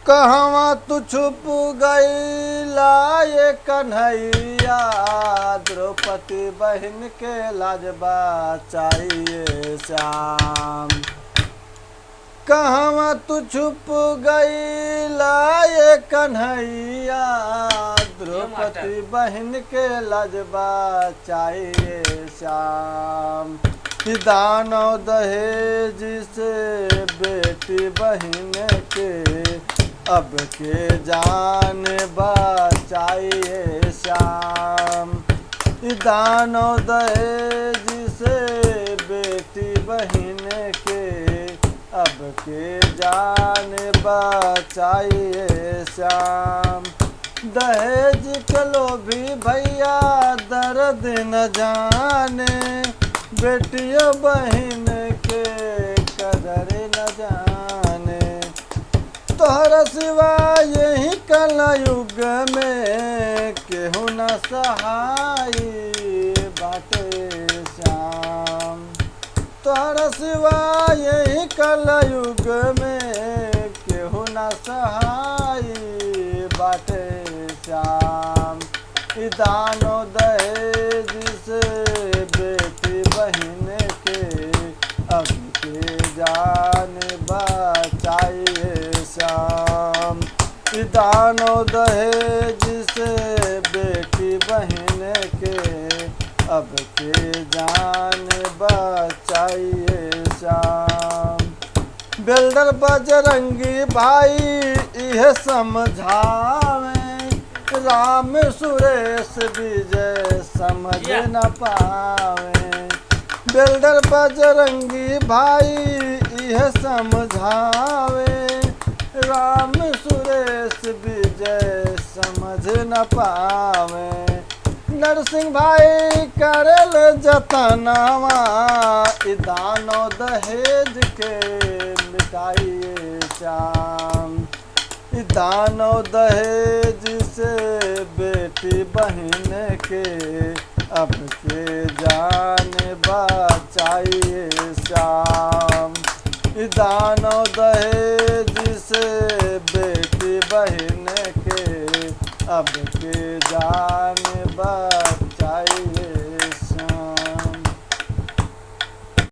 कहवा तू छुप गईला ये कन्हैया, द्रौपदी बहन के लाजबा चाहिए श्याम। कहवा तू छुप गईला ये कन्हैया, द्रौपदी बहन के लाजबा चाहिए श्याम। दानव दहेज से बेटी बहन के अब के जान बचाइए श्याम। दानव दहेज से बेटी बहन के अब के जान बचाइए श्याम। दहेज के लोभी भैया दर्द न जाने, बेटियों बहन के कदर न जाने। तोहरा सिवा यही कलयुग में केहू न सहाई बाटे श्याम। तोहरा सिवा यही कलयुग में केहू न सहाई बाटे श्याम। दानव दहेज से बेटी बहन के अब के जान बचाइए श्याम। दानव दहेज से बेटी बहन के अब के जान बचाइए श्याम। बिल्डर बजरंगी भाई यह समझावे, राम सुरेश विजय समझ न पावे। बिल्डर बजरंगी भाई यह समझावे, राम सुरेश विजय समझ न पावे। नरसिंह भाई करल जतनावा, दानव दहेज के मिटाइए श्याम। दानव दहेज से बेटी बहन के अब के जान बचाइए श्याम। दानव दहेज से बेटी बहन के अब के